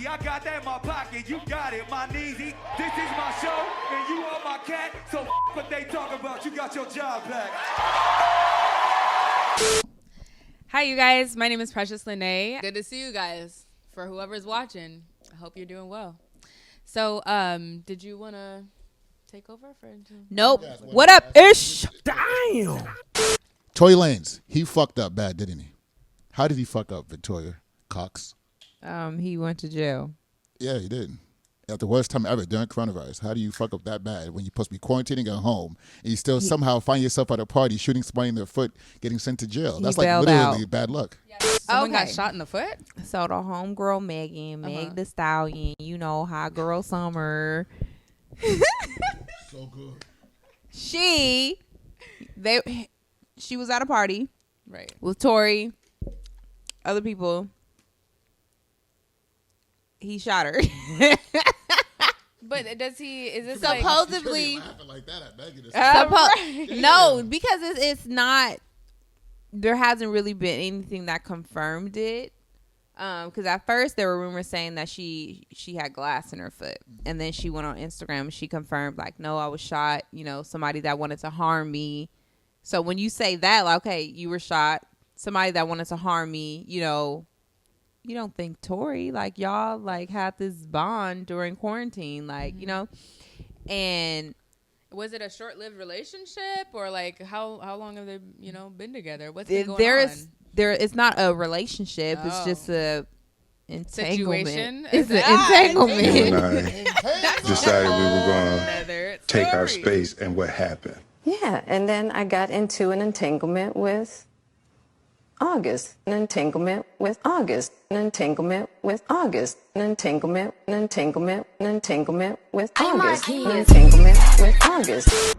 Nati. I got that in my pocket. You got it, my kneesy. This is my show, and you are my cat. So what they talk about. You got your job back. Hi, you guys. My name is Precious Lene. Good to see you guys. For whoever's watching, I hope you're doing well. So, did you want to take over for? Nope. What up, ish? Damn. Tory Lanez, he fucked up bad, didn't he? How did he fuck up, Victoria Cox? He went to jail. Yeah, he did. At the worst time ever during coronavirus. How do you fuck up that bad when you're supposed to be quarantining at home and you still somehow find yourself at a party shooting somebody in their foot, getting sent to jail? That's like literally bad luck. Someone got shot in the foot? So the homegirl Megan, Meg the Stallion, you know, hot girl summer. So good. She was at a party, right, with Tory, other people. He shot her. But does he? Is this supposedly? Like that No, because it's not. There hasn't really been anything that confirmed it. Because at first there were rumors saying that she had glass in her foot, and then she went on Instagram and she confirmed, like, no, I was shot. You know, somebody that wanted to harm me. So when you say that, like, okay, you were shot, somebody that wanted to harm me, you know, you don't think Tory, like, y'all like had this bond during quarantine, like, you know, and was it a short-lived relationship, or like how long have they, you know, been together? What's been going on? It's not a relationship. It's just a entanglement. Situation? It's an entanglement. I decided we were going to take our space, and what happened? Yeah, and then I got into an entanglement with August, an entanglement with August, an entanglement with August, an entanglement, an entanglement, an entanglement with August, an entanglement with August.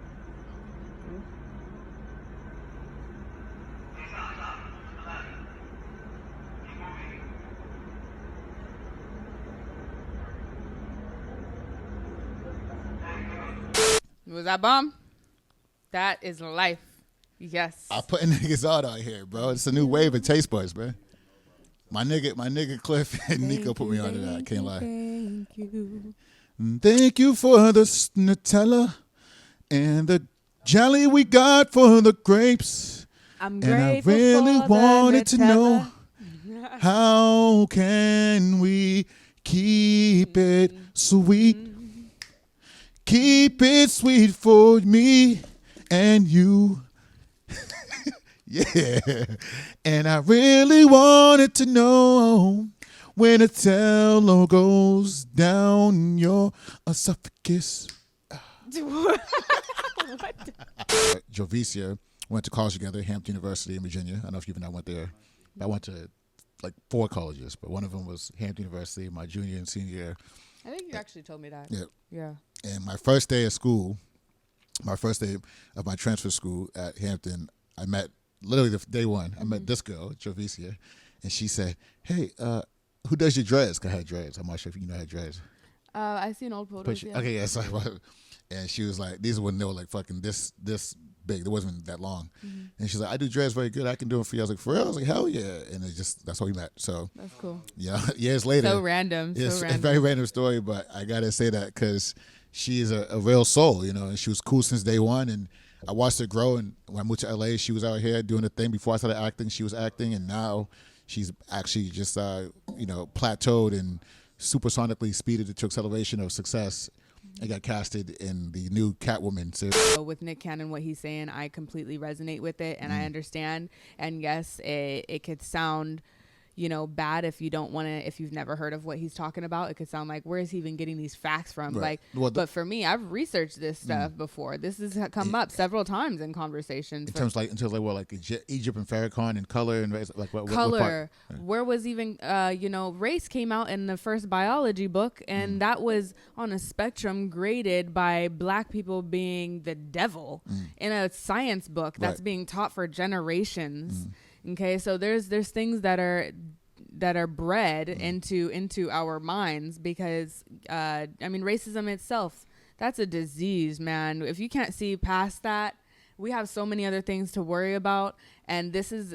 Was that bomb? That is life. Yes. I putting niggas out here, bro. It's a new wave of taste buds, man. My nigga Cliff and Nico put me onto that. I can't lie. Thank you. Thank you for the Nutella and the jelly we got for the grapes. I'm and I grateful really for wanted the to know how can we keep it sweet. Keep it sweet for me and you. Yeah. And I really wanted to know when a Nutella goes down your esophagus. Javicia went to college together, Hampton University in Virginia. I don't know if you even went there. I went to like 4 colleges, but one of them was Hampton University, my junior and senior year. I think you actually told me that. Yeah. Yeah. And my first day of school, my first day of my transfer school at Hampton, I met, literally the day one, I met this girl, Javicia, and she said, hey, who does your dreads? 'Cause I had dreads. I'm not sure if you know I had dreads. I seen old photos. Yeah. Okay, yeah. So, and she was like, these were when they were like fucking this big. It wasn't that long. And she's like, I do dreads very good. I can do them for you. I was like, for real? I was like, hell yeah. And it just, that's how we met. So that's cool. Yeah, years later. So random. It's a very random story, but I got to say that because she is a real soul, you know, and she was cool since day one. And I watched her grow. And when I moved to LA, she was out here doing the thing. Before I started acting, she was acting. And now she's actually just, you know, plateaued and supersonically speeded to acceleration of success. I got casted in the new Catwoman series. With Nick Cannon, what he's saying, I completely resonate with it, and I understand. And yes, it could sound, you know, bad if you don't want to, if you've never heard of what he's talking about. It could sound like, where is he even getting these facts from? Right. Like, but for me, I've researched this stuff before. This has come up several times in conversations. In terms like what, like Egypt and Farrakhan and color and race, like what color. What where was even you know, race came out in the first biology book, and that was on a spectrum graded by black people being the devil in a science book that's being taught for generations. Okay, so there's things that are bred into our minds because I mean, racism itself, that's a disease, man. If you can't see past that, we have so many other things to worry about, and this is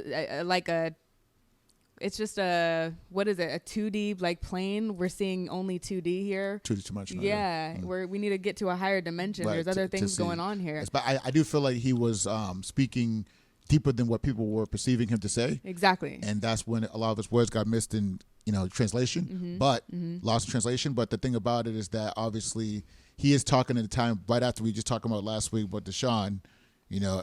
it's just a 2D like plane. We're seeing only 2D here. 2D too much. Yeah, we need to get to a higher dimension. There's other things going on here. But I do feel like he was speaking deeper than what people were perceiving him to say. Exactly. And that's when a lot of his words got missed in, translation, but lost in translation. But the thing about it is that obviously he is talking at the time right after we just talking about last week about Deshaun,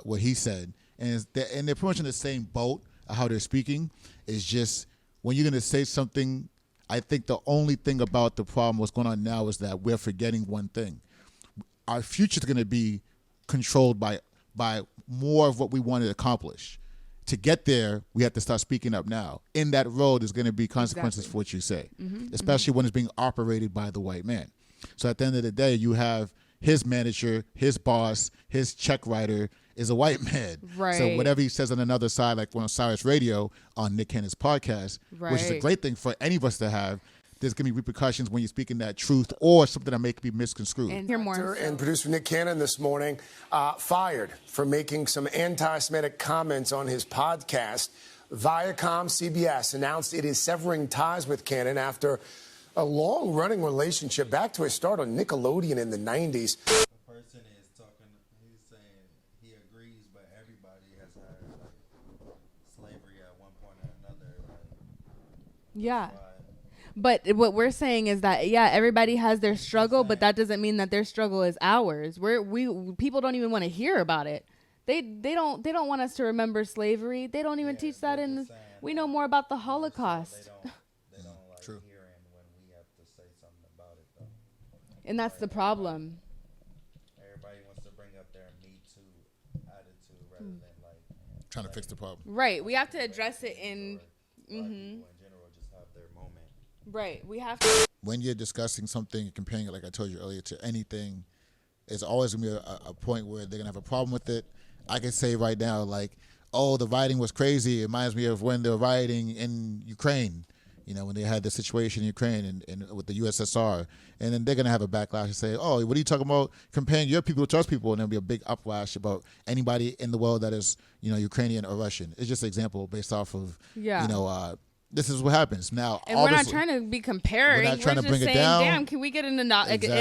what he said. And they're pretty much in the same boat of how they're speaking. Is just when you're going to say something, I think the only thing about the problem what's going on now is that we're forgetting one thing. Our future is going to be controlled by more of what we want to accomplish. To get there, we have to start speaking up now. In that road, there's going to be consequences for what you say, especially when it's being operated by the white man. So at the end of the day, you have his manager, his boss, his check writer is a white man. Right. So whatever he says on another side, like on Cyrus Radio on Nick Cannon's podcast, which is a great thing for any of us to have, there's going to be repercussions when you're speaking that truth or something that may be misconstrued. And hear more. And producer Nick Cannon this morning fired for making some anti-Semitic comments on his podcast. Viacom CBS announced it is severing ties with Cannon after a long-running relationship back to his start on Nickelodeon in the 90s. The person is talking, he's saying he agrees, but everybody has had slavery at one point or another. Yeah. But what we're saying is that everybody has their struggle, but that doesn't mean that their struggle is ours. People don't even want to hear about it. They don't want us to remember slavery. They don't even teach that we know more about the Holocaust. They don't like True. hearing when we have to say something about it, though. And that's the problem. Everybody wants to bring up their Me Too attitude rather than Trying to fix the problem. Right. We have to address it in. people in general just have their moment. Right. We have to. When you're discussing something and comparing it, like I told you earlier, to anything, it's always going to be a point where they're going to have a problem with it. I can say right now, like, oh, the rioting was crazy. It reminds me of when they were rioting in Ukraine, when they had the situation in Ukraine and with the USSR. And then they're going to have a backlash and say, oh, what are you talking about comparing your people to us people? And there'll be a big uplash about anybody in the world that is, Ukrainian or Russian. It's just an example based off of, this is what happens now. And we're not trying to be comparing. We're not trying to bring saying, it down. Damn, can we get an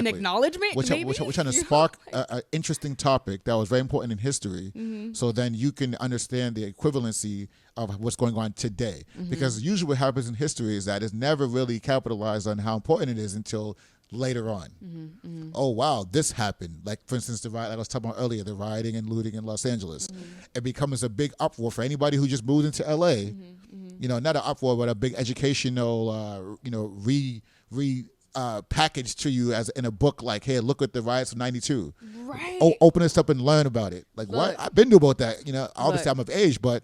acknowledgement? We're trying to spark an interesting topic that was very important in history, so then you can understand the equivalency of what's going on today. Because usually what happens in history is that it's never really capitalized on how important it is until later on. Oh, wow, this happened. Like, for instance, the riot, like I was talking about earlier, the rioting and looting in Los Angeles. It becomes a big uproar for anybody who just moved into L.A., not an uproar, but a big educational, packaged to you as in a book. Like, hey, look at the riots of '92. Right. Oh, open this up and learn about it. Like, what? I've been to about that. Obviously I'm of age, but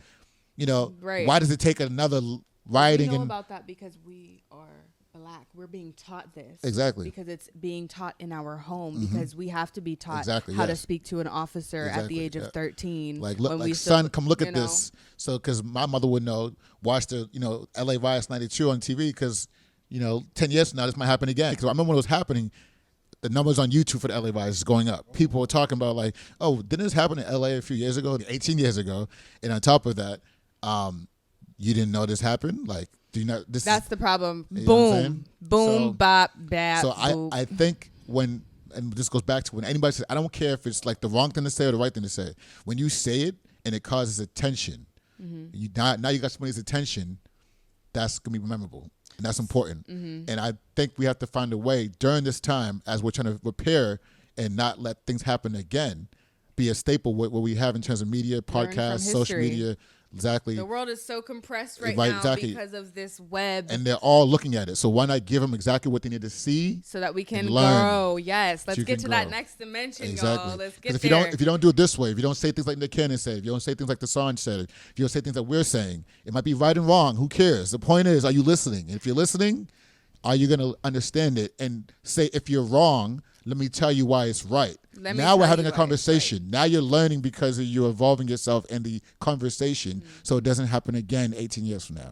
why does it take another rioting? We know about that because we are Black. We're being taught this. Exactly. Because it's being taught in our home. Because we have to be taught Exactly, to speak to an officer at the age of 13. Like, look, son, come look at this. So, because my mother would know, watch the, LA riots '92 on TV because, 10 years from now, this might happen again. Because I remember when it was happening, the numbers on YouTube for the LA riots is going up. People were talking about like, oh, didn't this happen in LA a few years ago, 18 years ago? And on top of that, you didn't know this happened? Like, that's the problem. Boom, bop, bap. So I think and this goes back to when anybody says, I don't care if it's like the wrong thing to say or the right thing to say. When you say it and it causes attention, now you got somebody's attention, that's going to be memorable. And that's important. And I think we have to find a way during this time as we're trying to repair and not let things happen again, be a staple what we have in terms of media, podcasts, social media. Exactly. The world is so compressed right now because of this web. And they're all looking at it. So why not give them exactly what they need to see? So that we can grow. Yes. Let's get to that next dimension, exactly. y'all. Let's get if there. If you don't do it this way, if you don't say things like Nick Cannon said, if you don't say things like the song said, if you don't say things that we're saying, it might be right and wrong. Who cares? The point is, are you listening? And if you're listening, are you going to understand it and say, if you're wrong, let me tell you why it's right. Now we're having a conversation. Right. Now you're learning because you're evolving yourself in the conversation so it doesn't happen again 18 years from now.